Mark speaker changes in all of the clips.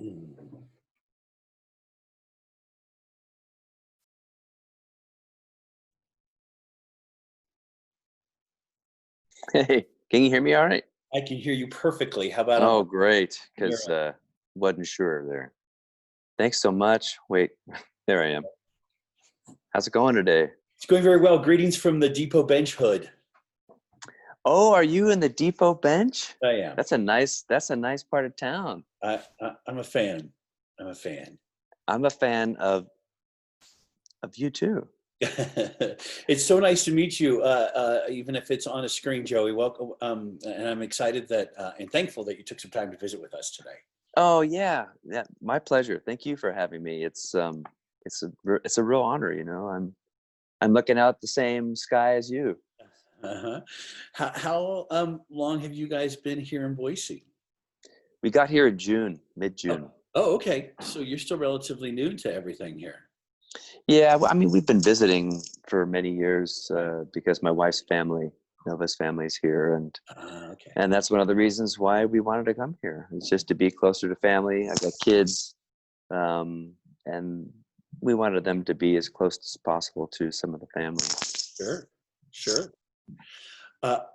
Speaker 1: Mm.
Speaker 2: Hey, can you hear me all right?
Speaker 1: I can hear you perfectly. How about
Speaker 2: Oh, great,
Speaker 1: on your
Speaker 2: 'cause,
Speaker 1: end?
Speaker 2: wasn't sure there. Thanks so much. Wait, there I am. How's it going today?
Speaker 1: It's going very well. Greetings from the Depot Bench Hood.
Speaker 2: Oh, are you in the Depot Bench?
Speaker 1: I am.
Speaker 2: That's a nice part of town.
Speaker 1: I'm a fan. I'm a fan.
Speaker 2: I'm a fan of you too.
Speaker 1: It's so nice to meet you, even if it's on a screen, Joey. Welcome, and I'm excited that and thankful that you took some time to visit with us today.
Speaker 2: Oh, yeah. Yeah, my pleasure. Thank you for having me. It's a real honor, I'm looking out the same sky as you.
Speaker 1: Uh-huh. How long have you guys been here in Boise?
Speaker 2: We got here in June,
Speaker 1: Oh,
Speaker 2: mid-June.
Speaker 1: oh, okay. So you're still relatively new to everything here.
Speaker 2: Yeah, well, I mean, we've been visiting for many years
Speaker 1: Right.
Speaker 2: because my wife's family, Nova's family, is here, and
Speaker 1: Okay.
Speaker 2: and that's one of the reasons why we wanted to come here. It's just to be closer to family. I got kids, and we wanted them to be as close as possible to some of the family.
Speaker 1: Sure. Sure.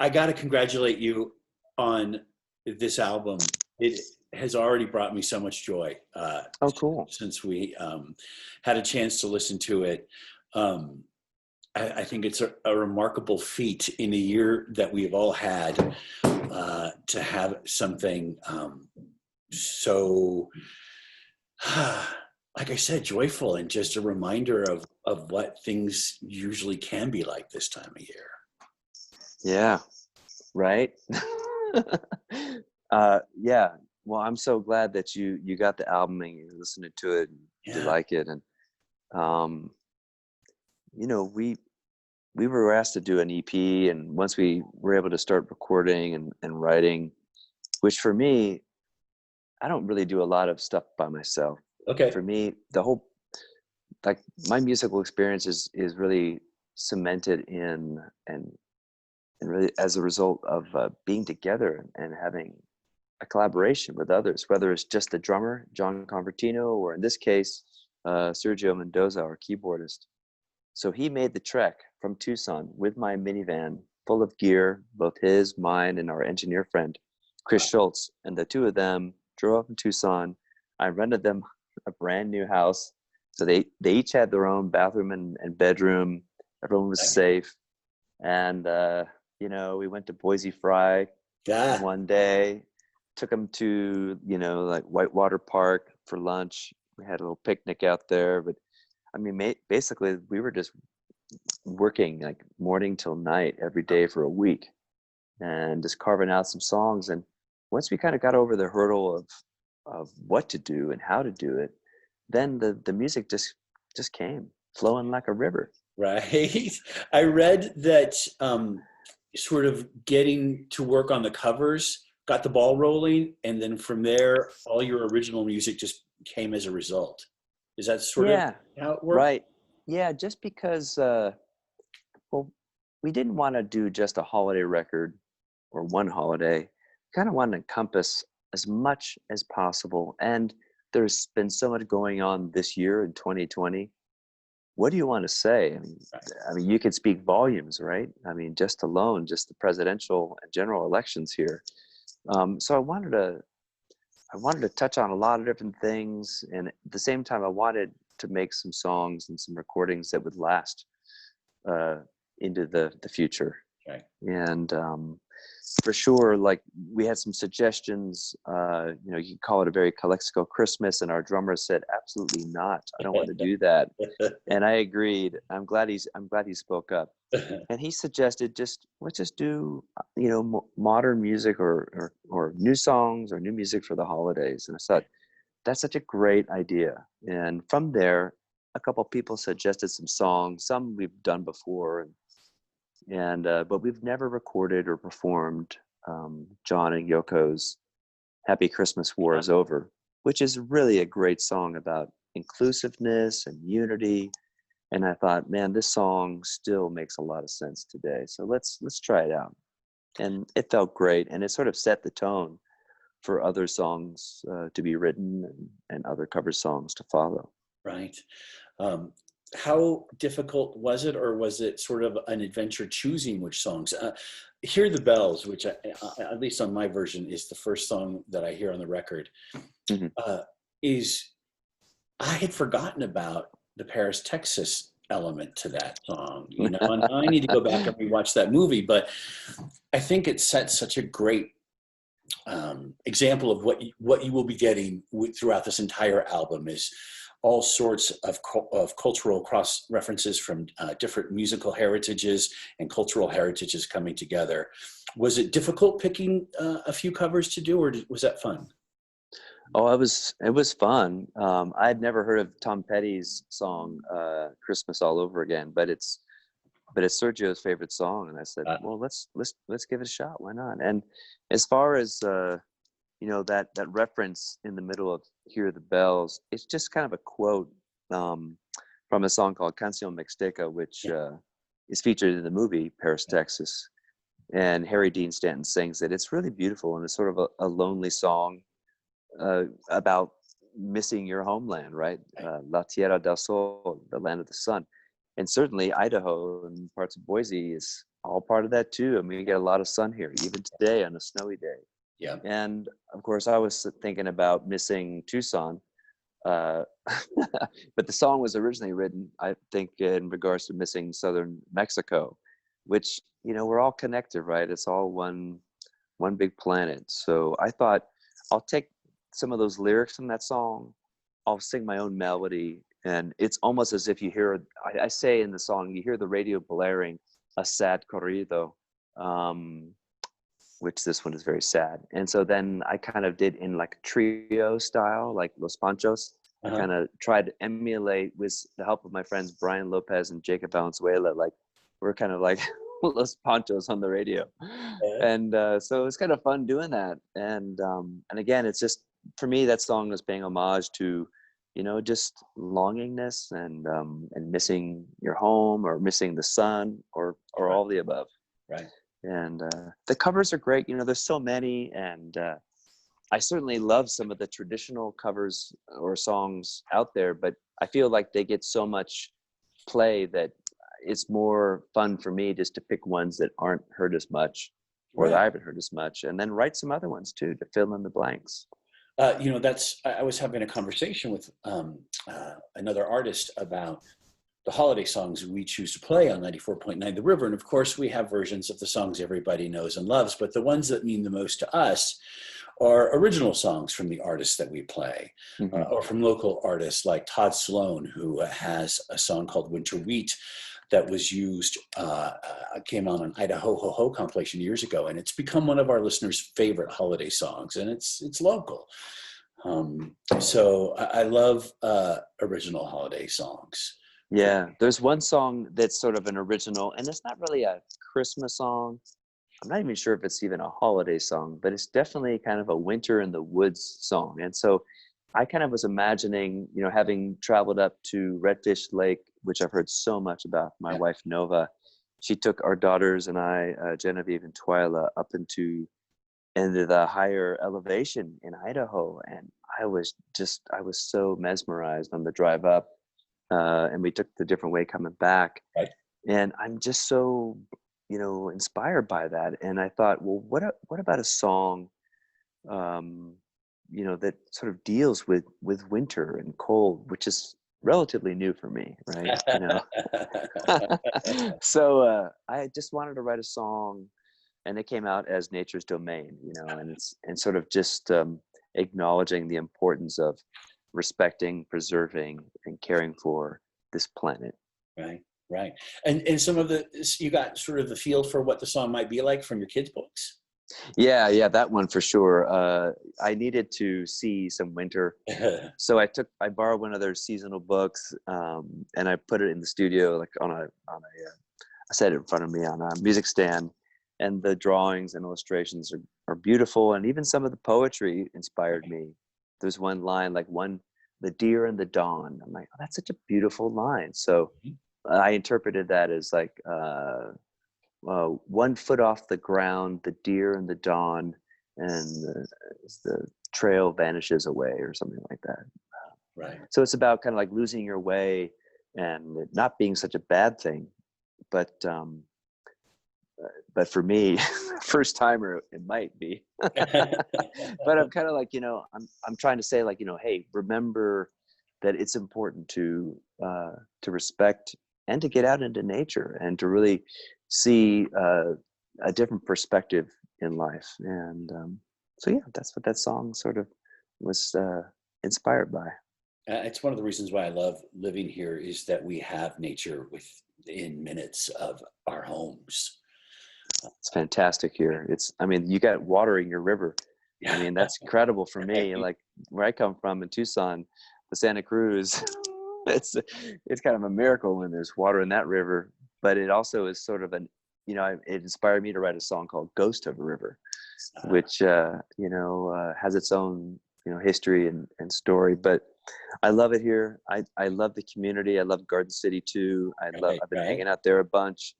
Speaker 1: I got to congratulate you on this album. It has already brought me so much joy
Speaker 2: Oh, cool.
Speaker 1: since we had a chance to listen to it. Um, I think it's a remarkable feat in a year that we've all had to have something so, like I said, joyful and just a reminder of what things usually can be like this time of year.
Speaker 2: Yeah, right. Yeah. Well, I'm so glad that you got the album and you're listening to it and you
Speaker 1: Yeah.
Speaker 2: like it, and um, you know, we were asked to do an EP, and once we were able to start recording and writing, which for me, I don't really do a lot of stuff by myself.
Speaker 1: Okay.
Speaker 2: For me, the whole like my musical experience is really cemented in and really as a result of being together and having a collaboration with others, whether it's just the drummer, John Convertino, or in this case, Sergio Mendoza, our keyboardist. So he made the trek from Tucson with my minivan full of gear, both his, mine, and our engineer friend, Chris Schultz. And the two of them drove up from Tucson. I rented them a brand new house. So they each had their own bathroom and bedroom. Everyone was
Speaker 1: Nice.
Speaker 2: safe. And, we went to Boise Fry
Speaker 1: Yeah.
Speaker 2: one day, took them to, like Whitewater Park for lunch. We had a little picnic out there. But I mean, basically, we were just working like morning till night every day for a week and just carving out some songs. And once we kind of got over the hurdle of what to do and how to do it, then the music just came flowing like a river.
Speaker 1: Right. I read that sort of getting to work on the covers got the ball rolling, and then from there, all your original music just came as a result. Is that sort of
Speaker 2: Yeah,
Speaker 1: how it worked?
Speaker 2: right. Yeah, just because well, we didn't want to do just a holiday record or one holiday. Kind of want to encompass as much as possible. And there's been so much going on this year in 2020. What do you want to say?
Speaker 1: Right.
Speaker 2: I mean, you could speak volumes, right? I mean, just alone, just the presidential and general elections here. So I wanted to touch on a lot of different things, and at the same time, I wanted to make some songs and some recordings that would last uh, into the future.
Speaker 1: Okay.
Speaker 2: And for sure, like we had some suggestions. You could call it a very Calexico Christmas, and our drummer said, "Absolutely not. I don't want to do that." And I agreed. I'm glad he spoke up. And he suggested let's just do modern music or new songs or new music for the holidays. And I thought that's such a great idea. And from there, a couple people suggested some songs, some we've done before, and but we've never recorded or performed John and Yoko's "Happy Christmas, War Is Over," which is really a great song about inclusiveness and unity. And I thought, man, this song still makes a lot of sense today. So let's try it out. And it felt great, and it sort of set the tone for other songs to be written and other cover songs to follow.
Speaker 1: Right. Um, how difficult was it, or was it sort of an adventure choosing which songs? Hear the Bells, which at least on my version is the first song that I hear on the record,
Speaker 2: Hmm.
Speaker 1: uh, is I had forgotten about the Paris, Texas element to that song, you know, and I need to go back and rewatch that movie, but I think it sets such a great example of what you will be getting throughout this entire album is all sorts of cultural cross references from different musical heritages and cultural heritages coming together. Was it difficult picking a few covers to do, or was that fun?
Speaker 2: Oh, it was fun. I had never heard of Tom Petty's song "Christmas All Over Again," but it's Sergio's favorite song, and I said,
Speaker 1: Uh,
Speaker 2: well, let's give it a shot. Why not? And as far as that reference in the middle of "Hear the Bells," it's just kind of a quote from a song called "Canción Mixteca," which
Speaker 1: yeah,
Speaker 2: is featured in the movie Paris,
Speaker 1: yeah,
Speaker 2: Texas. And Harry Dean Stanton sings it. It's really beautiful, and it's sort of a lonely song about missing your homeland, right?
Speaker 1: right.
Speaker 2: La Tierra del Sol, the land of the sun. And certainly Idaho and parts of Boise is all part of that too. I mean, we get a lot of sun here, even today on a snowy day.
Speaker 1: Yeah.
Speaker 2: And of course, I was thinking about missing Tucson. Uh, but the song was originally written, I think, in regards to missing southern Mexico, which, we're all connected, right? It's all one big planet. So I thought I'll take some of those lyrics from that song. I'll sing my own melody, and it's almost as if you hear. I say in the song, you hear the radio blaring a sad corrido, um, which this one is very sad. And so then I kind of did in like trio style, like Los Panchos. I
Speaker 1: Uh-huh.
Speaker 2: kind of tried to emulate with the help of my friends Brian Lopez and Jacob Valenzuela. Like we're kind of like Los Panchos on the radio,
Speaker 1: Yeah.
Speaker 2: and so it's kind of fun doing that. And again, it's just for me that song is paying homage to, just longingness and missing your home or missing the sun or
Speaker 1: Right.
Speaker 2: all the above.
Speaker 1: Right.
Speaker 2: And the covers are great. There's so many, and I certainly love some of the traditional covers or songs out there, but I feel like they get so much play that it's more fun for me just to pick ones that aren't heard as much or that
Speaker 1: Right.
Speaker 2: I haven't heard as much, and then write some other ones too to fill in the blanks.
Speaker 1: I was having a conversation with another artist about the holiday songs we choose to play on 94.9 The River. And of course, we have versions of the songs everybody knows and loves, but the ones that mean the most to us are original songs from the artists that we play,
Speaker 2: Hmm.
Speaker 1: or from local artists like Todd Sloan, who has a song called Winter Wheat that was used, came on an Idaho Ho Ho compilation years ago, and it's become one of our listeners' favorite holiday songs, and it's local. So I love original holiday songs.
Speaker 2: Yeah, there's one song that's sort of an original, and it's not really a Christmas song. I'm not even sure if it's even a holiday song, but it's definitely kind of a winter in the woods song. And so I kind of was imagining, having traveled up to Redfish Lake, which I've heard so much about. My
Speaker 1: Yeah,
Speaker 2: wife Nova, she took our daughters and I, Genevieve and Twyla, up into the higher elevation in Idaho, and I was so mesmerized on the drive up, and we took the different way coming back,
Speaker 1: right.
Speaker 2: and I'm just so inspired by that. And I thought, well, what about a song um that sort of deals with winter and cold, which is relatively new for me, right? So I just wanted to write a song, and it came out as Nature's Domain, and sort of just acknowledging the importance of respecting, preserving, and caring for this planet.
Speaker 1: Right, right. And some of you got sort of the feel for what the song might be like from your kids' books.
Speaker 2: Yeah, that one for sure. I needed to see some winter, so I borrowed one of their seasonal books, and I put it in the studio, like I set it in front of me on a music stand, and the drawings and illustrations are beautiful, and even some of the poetry inspired me. There's one line, like the deer and the dawn. I'm like, oh, that's such a beautiful line. So I interpreted that as like 1 foot off the ground, the deer and the dawn, and the trail vanishes away or something like that.
Speaker 1: Right.
Speaker 2: So it's about kind of like losing your way and it not being such a bad thing. But for me, first timer, it might be. But I'm kind of like, I'm trying to say, like, hey, remember that it's important to respect and to get out into nature and to really see a different perspective in life. And so yeah, that's what that song sort of was inspired by.
Speaker 1: It's one of the reasons why I love living here is that we have nature within minutes of our homes.
Speaker 2: It's fantastic here. I mean, you got water in your river. I mean, that's incredible for me. Like where I come from in Tucson, the Santa Cruz, it's kind of a miracle when there's water in that river. But it also is sort of it inspired me to write a song called "Ghost of a River," which has its own history and story. But I love it here. I love the community. I love Garden City too. I've been hanging out there a bunch,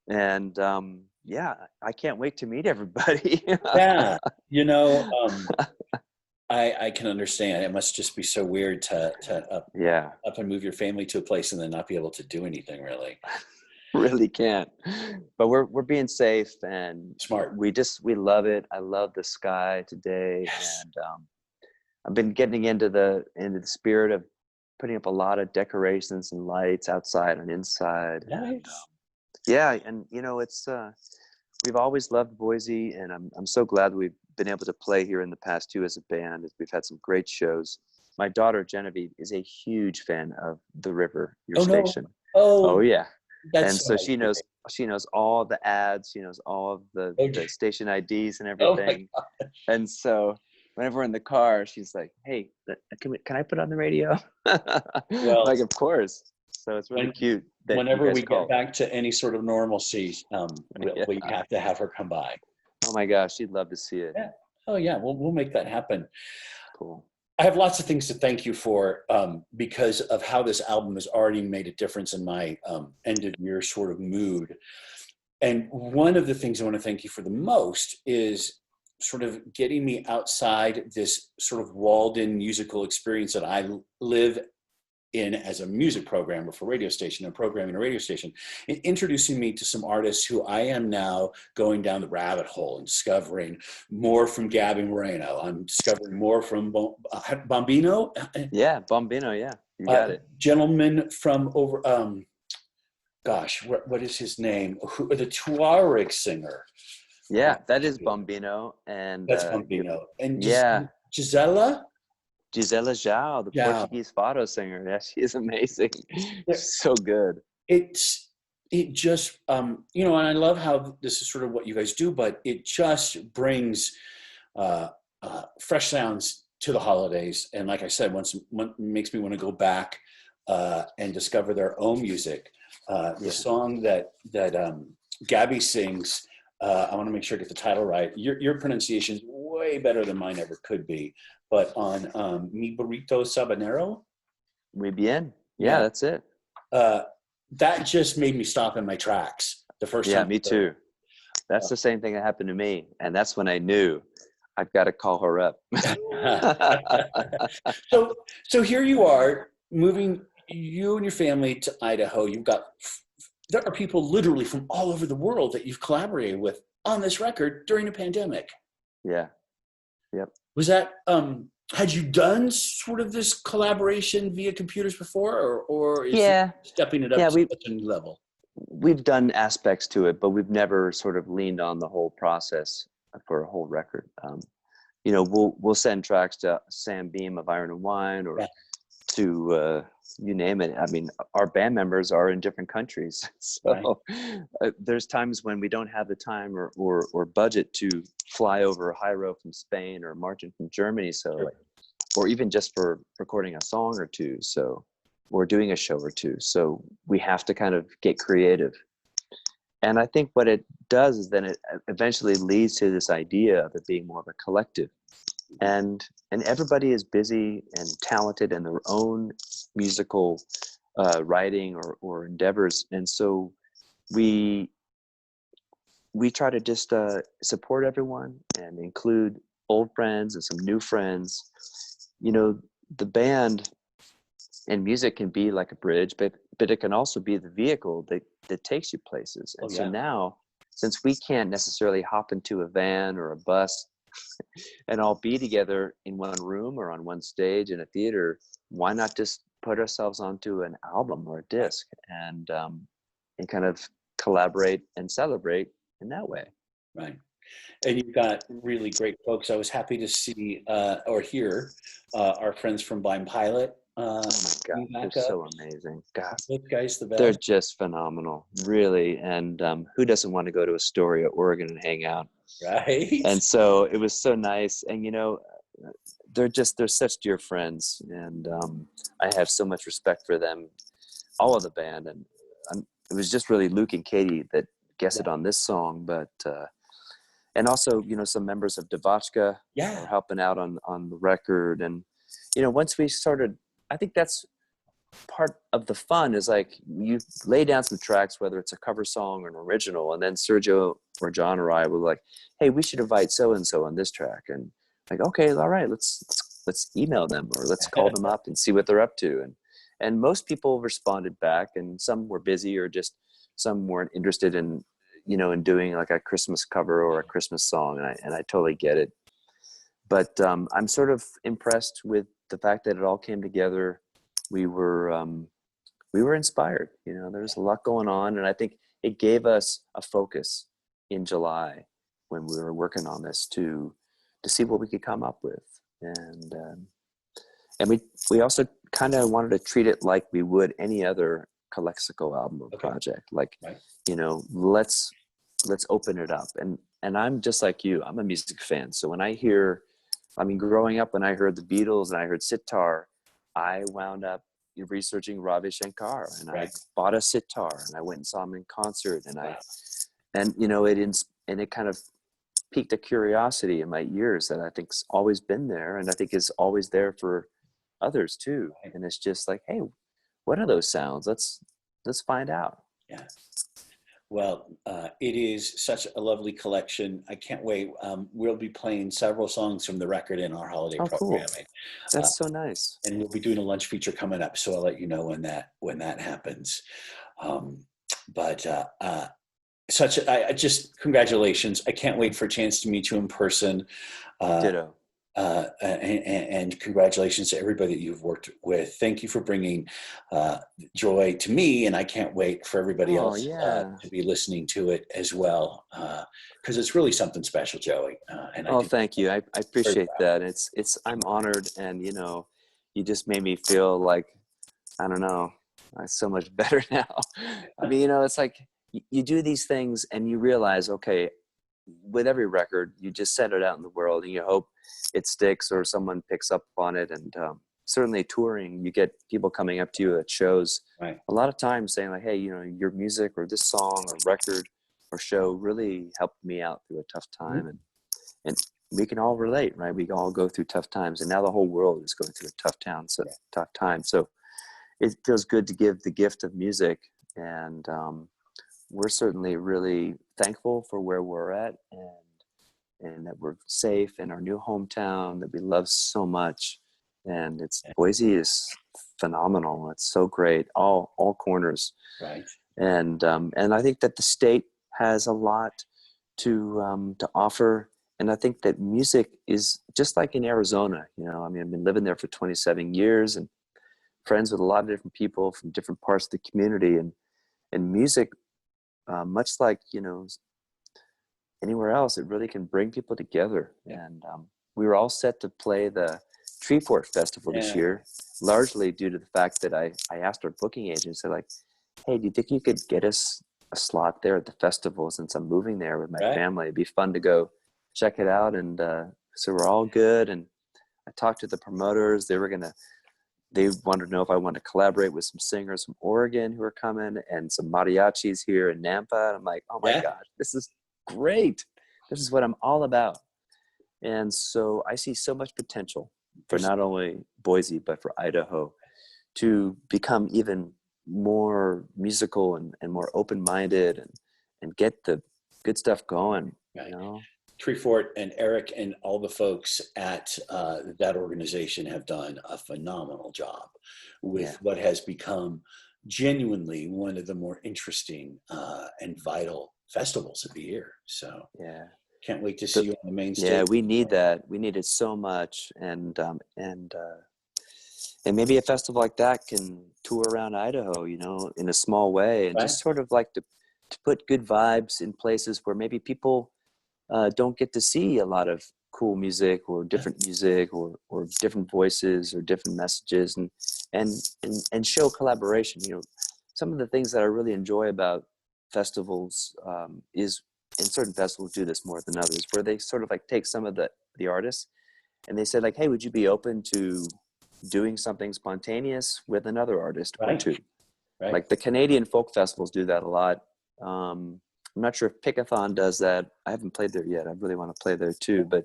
Speaker 2: and yeah, I can't wait to meet everybody.
Speaker 1: Yeah, I can understand. It must just be so weird to up and move your family to a place and then not be able to do anything really.
Speaker 2: Really can't. But we're being safe and
Speaker 1: Smart.
Speaker 2: We love it. I love the sky today. Yes. And I've been getting into the spirit of putting up a lot of decorations and lights outside and inside.
Speaker 1: Nice.
Speaker 2: And it's we've always loved Boise, and I'm so glad we've been able to play here in the past too as a band. We've had some great shows. My daughter Genevieve is a huge fan of the river, your station.
Speaker 1: No. Oh
Speaker 2: yeah.
Speaker 1: And
Speaker 2: so she knows all the ads, she knows all of the station IDs and everything. And so whenever we're in the car, she's like, "Hey, can I put on the radio?" Well, like, of course. So it's really cute.
Speaker 1: Whenever we get back to any sort of normalcy, we have to have her come by.
Speaker 2: Oh my gosh, she'd love to see it.
Speaker 1: Yeah. Oh yeah, we'll make that happen.
Speaker 2: Cool.
Speaker 1: I have lots of things to thank you for because of how this album has already made a difference in my end of year sort of mood. And one of the things I want to thank you for the most is sort of getting me outside this sort of walled-in musical experience that I live in as a music programmer for radio station and programming a radio station, and introducing me to some artists who I am now going down the rabbit hole and discovering more from Gabby Moreno. I'm discovering more from Bombino.
Speaker 2: Yeah, Bombino, yeah. You got it.
Speaker 1: Gentleman from over, what is his name? The Tuareg singer.
Speaker 2: Yeah, that is Bombino. And
Speaker 1: that's Bombino. And Gisela
Speaker 2: Zhao, the Portuguese fado singer. Yeah, she is amazing. She's so good.
Speaker 1: It just, and I love how this is sort of what you guys do, but it just brings fresh sounds to the holidays. And like I said, makes me want to go back and discover their own music. The song that Gabby sings, I want to make sure I get the title right. Your pronunciation is way better than mine ever could be. But on Mi Burrito Sabanero?
Speaker 2: Muy bien. Yeah, that's it.
Speaker 1: That just made me stop in my tracks the first time.
Speaker 2: Yeah, me too. That's the same thing that happened to me. And that's when I knew I've got to call her up.
Speaker 1: So here you are, moving you and your family to Idaho. There are people literally from all over the world that you've collaborated with on this record during the pandemic.
Speaker 2: Yeah. Yep.
Speaker 1: Was that, had you done sort of this collaboration via computers before, or is it stepping it up to such a new level?
Speaker 2: We've done aspects to it, but we've never sort of leaned on the whole process for a whole record. We'll send tracks to Sam Beam of Iron and Wine or to you name it. I mean, our band members are in different countries, so there's times when we don't have the time or budget to fly over Jairo from Spain or Martin from Germany, or even just for recording a song or two, or doing a show or two. So we have to kind of get creative. And I think what it does is then it eventually leads to this idea of it being more of a collective. And everybody is busy and talented in their own musical writing or endeavors. And so we we try to just support everyone and include old friends and some new friends. You know, the band and music can be like a bridge, but it can also be the vehicle that takes you places. And
Speaker 1: Oh
Speaker 2: so
Speaker 1: yeah.
Speaker 2: now, since we can't necessarily hop into a van or a bus and all be together in one room or on one stage in a theater, why not just put ourselves onto an album or a disc and kind of collaborate and celebrate in that way?
Speaker 1: Right. And you've got really great folks. I was happy to see or hear our friends from Blind Pilot
Speaker 2: Oh my God,
Speaker 1: be
Speaker 2: they're
Speaker 1: back up.
Speaker 2: so amazing. God,
Speaker 1: Those guys, the
Speaker 2: they're
Speaker 1: best.
Speaker 2: just phenomenal, really. And who doesn't want to go to Astoria, Oregon and hang out?
Speaker 1: Right.
Speaker 2: And so it was so nice. And, you know, they're such dear friends. And I have so much respect for them, all of the band. And it was just really Luke and Katie that guested
Speaker 1: Yeah.
Speaker 2: on this song. But, and also, you know, some members of Devotchka are
Speaker 1: Yeah.
Speaker 2: helping out on the record. And, you know, once we started, I think that's part of the fun is like you lay down some tracks, whether it's a cover song or an original, and then Sergio or John or I were like, hey, we should invite so and so on this track. And like, okay, all right, let's email them or let's call them up and see what they're up to. And most people responded back, and some were busy or just some weren't interested in, you know, in doing like a Christmas cover or a Christmas song. And I totally get it. But I'm sort of impressed with the fact that it all came together. We were inspired. You know, there's a lot going on, and I think it gave us a focus in July when we were working on this to see what we could come up with. And we also kind of wanted to treat it like we would any other Calexico album or
Speaker 1: Okay.
Speaker 2: project. Like,
Speaker 1: Right.
Speaker 2: you know, let's open it up. And I'm just like you. I'm a music fan. So when I hear, I mean, growing up, when I heard the Beatles and I heard sitar, I wound up researching Ravi Shankar, and I
Speaker 1: Right.
Speaker 2: bought a sitar and I went and saw him in concert, and
Speaker 1: Wow.
Speaker 2: and you know, it kind of piqued a curiosity in my ears that I think's always been there, and I think is always there for others too.
Speaker 1: Right.
Speaker 2: And it's just like, hey, what are those sounds? Let's find out.
Speaker 1: Yeah. Well, it is such a lovely collection. I can't wait. We'll be playing several songs from the record in our holiday
Speaker 2: Oh, cool.
Speaker 1: programming, uh,
Speaker 2: That's so nice.
Speaker 1: and we'll be doing a lunch feature coming up. So I'll let you know when that happens. Um, but I just congratulations. I can't wait for a chance to meet you in person. Uh,
Speaker 2: Ditto.
Speaker 1: and congratulations to everybody that you've worked with. Thank you for bringing joy to me, and I can't wait for everybody
Speaker 2: Oh
Speaker 1: else
Speaker 2: yeah.
Speaker 1: to be listening to it as well, because it's really something special, Joey. And I
Speaker 2: Oh,
Speaker 1: think
Speaker 2: thank you. I
Speaker 1: very
Speaker 2: appreciate
Speaker 1: proud.
Speaker 2: that. I'm honored, and you know, you just made me feel like, I don't know, so much better now. I mean, you know, it's like you do these things and you realize, okay, with every record, you just send it out in the world and you hope it sticks or someone picks up on it. And certainly touring, you get people coming up to you at shows
Speaker 1: Right.
Speaker 2: a lot of times saying like, hey, you know, your music or this song or record or show really helped me out through a tough time.
Speaker 1: Mhm.
Speaker 2: And we can all relate, right? We all go through tough times, and now the whole world is going through a
Speaker 1: Yeah.
Speaker 2: tough time. So it feels good to give the gift of music, and we're certainly really thankful for where we're at, and that we're safe in our new hometown that we love so much. And it's Boise is phenomenal. It's so great, all corners,
Speaker 1: Right.
Speaker 2: and I think that the state has a lot to offer. And I think that music is just like in Arizona. You know, I mean, I've been living there for 27 years and friends with a lot of different people from different parts of the community, and music, much like, you know, anywhere else, it really can bring people together.
Speaker 1: Yeah.
Speaker 2: And we were all set to play the Treefort Festival this
Speaker 1: Yeah.
Speaker 2: year, largely due to the fact that I asked our booking agent, said like, hey, do you think you could get us a slot there at the festival since I'm moving there with my
Speaker 1: Right.
Speaker 2: family? It'd be fun to go check it out. And so we're all good. And I talked to the promoters. They wanted to know if I wanted to collaborate with some singers from Oregon who are coming and some mariachis here in Nampa. And I'm like, oh my
Speaker 1: Yeah.
Speaker 2: gosh, this is great. This is what I'm all about. And so I see so much potential for not only Boise, but for Idaho to become even more musical and more open-minded and get the good stuff going,
Speaker 1: Right.
Speaker 2: you know?
Speaker 1: Treefort and Eric and all the folks at that organization have done a phenomenal job with
Speaker 2: Yeah.
Speaker 1: what has become genuinely one of the more interesting and vital festivals of the year. So
Speaker 2: Yeah.
Speaker 1: can't wait to see you on the main
Speaker 2: Yeah,
Speaker 1: stage.
Speaker 2: we need that. We need it so much. And maybe a festival like that can tour around Idaho, you know, in a small way, and
Speaker 1: Right?
Speaker 2: just sort of like to put good vibes in places where maybe people don't get to see a lot of cool music or different music or different voices or different messages, and show collaboration. You know, some of the things that I really enjoy about festivals is, and certain festivals do this more than others, where they sort of like take some of the artists and they said like, hey, would you be open to doing something spontaneous with another artist or
Speaker 1: Right.
Speaker 2: two?
Speaker 1: Right.
Speaker 2: Like the Canadian folk festivals do that a lot. I'm not sure if Pickathon does that. I haven't played there yet. I really want to play there too. But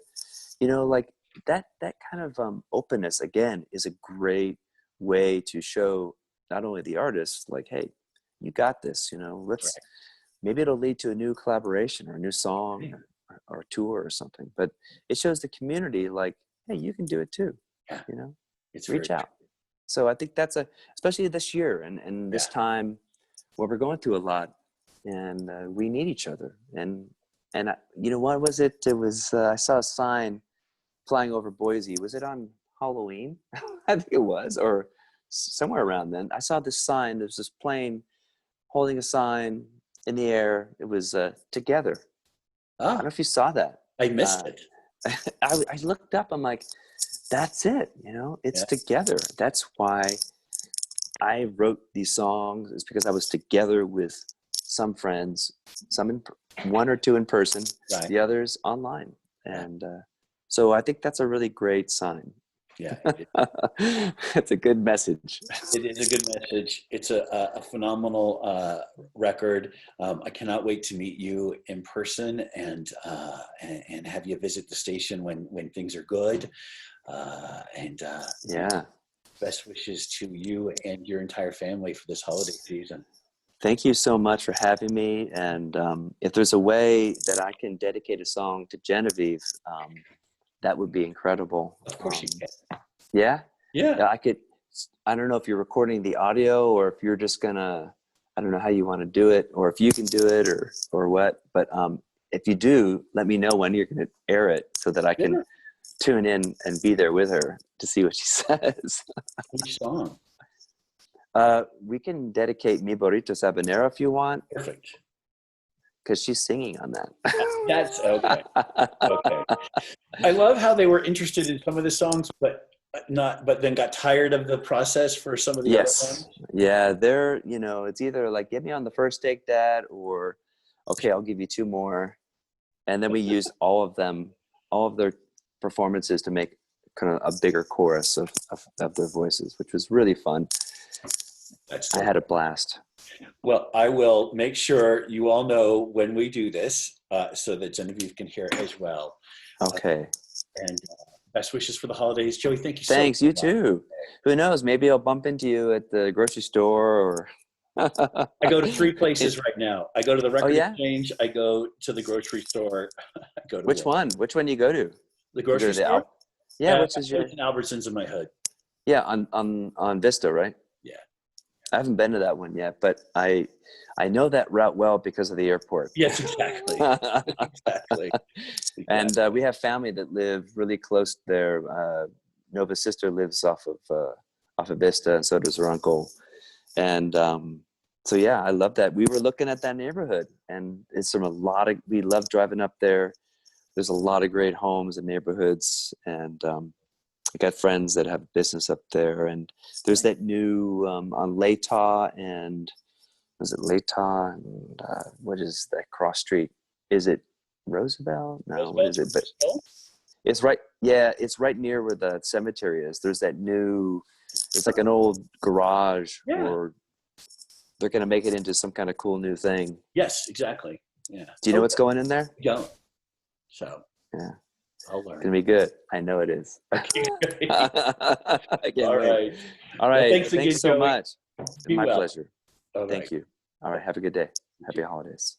Speaker 2: you know, like that kind of openness again is a great way to show not only the artists like, hey, you got this. You know, let's maybe it'll lead to a new collaboration or a new song or tour or something. But it shows the community like, hey, you can do it too.
Speaker 1: Yeah.
Speaker 2: You know,
Speaker 1: It's
Speaker 2: reach
Speaker 1: very
Speaker 2: out. So I think that's especially this year and this time where we're going through a lot, and we need each other. And you know, what was it? It was I saw a sign flying over Boise. Was it on Halloween? I think it was, or somewhere around then. I saw this sign. There's this plane holding a sign in the air. It was together. I don't know if you saw that.
Speaker 1: I missed it.
Speaker 2: I looked up. I'm like, that's it. You know, it's together. That's why I wrote these songs, is because I was together with some friends, one or two in person, the others online. And so I think that's a really great sign.
Speaker 1: Yeah.
Speaker 2: It's a good message.
Speaker 1: It is a good message. It's a phenomenal record. I cannot wait to meet you in person and have you visit the station when things are good. Best wishes to you and your entire family for this holiday season.
Speaker 2: Thank you so much for having me. And if there's a way that I can dedicate a song to Genevieve, that would be incredible.
Speaker 1: Of course you can.
Speaker 2: Yeah?
Speaker 1: Yeah.
Speaker 2: I could. I don't know if you're recording the audio or if you're just gonna, I don't know how you want to do it, or if you can do it or what. But if you do, let me know when you're going to air it so that I can tune in and be there with her to see what she says.
Speaker 1: Which song?
Speaker 2: We can dedicate Mi Burrito Sabanero if you want.
Speaker 1: Perfect.
Speaker 2: Because she's singing on that.
Speaker 1: That's okay. Okay. I love how they were interested in some of the songs, but then got tired of the process for some of the other ones.
Speaker 2: Yeah, they're, you know, it's either like, get me on the first take, Dad, or okay, I'll give you two more. And then we use all of their performances to make kind of a bigger chorus of their voices, which was really fun. I had a blast.
Speaker 1: Well, I will make sure you all know when we do this so that Genevieve can hear it as well.
Speaker 2: Okay.
Speaker 1: And best wishes for the holidays. Joey, thank you so much.
Speaker 2: Thanks, you too. Who knows? Maybe I'll bump into you at the grocery store or...
Speaker 1: I go to 3 places right now. I go to the record exchange. I go to the grocery store. I go to
Speaker 2: Which one? Which one do you go to?
Speaker 1: The grocery store?
Speaker 2: Which is your...
Speaker 1: It's an Albertsons in my hood.
Speaker 2: Yeah, on Vista, right?
Speaker 1: Yeah.
Speaker 2: I haven't been to that one yet, but I know that route well because of the airport.
Speaker 1: Yes, exactly. Exactly.
Speaker 2: And we have family that live really close there. Nova's sister lives off of Vista, and so does her uncle. And so yeah, I love that. We were looking at that neighborhood, and it's we love driving up there. There's a lot of great homes and neighborhoods, and I got friends that have business up there, and there's that new on Latah and is it Latah and what is that cross street? Is it Roosevelt? No, what is it? But it's right. Yeah, it's right near where the cemetery is. There's that new. It's like an old garage, or they're going to make it into some kind of cool new thing.
Speaker 1: Yes, exactly. Yeah.
Speaker 2: Do you know what's going in there?
Speaker 1: Yeah. So.
Speaker 2: Yeah.
Speaker 1: I'll learn.
Speaker 2: It's going to be good. I know it is.
Speaker 1: Okay.
Speaker 2: I can't wait. All
Speaker 1: Well,
Speaker 2: right.
Speaker 1: thanks again,
Speaker 2: so
Speaker 1: Joey.
Speaker 2: much.
Speaker 1: Be
Speaker 2: My
Speaker 1: well.
Speaker 2: pleasure.
Speaker 1: All
Speaker 2: Thank
Speaker 1: right.
Speaker 2: you. All right. Have a good day. Happy holidays.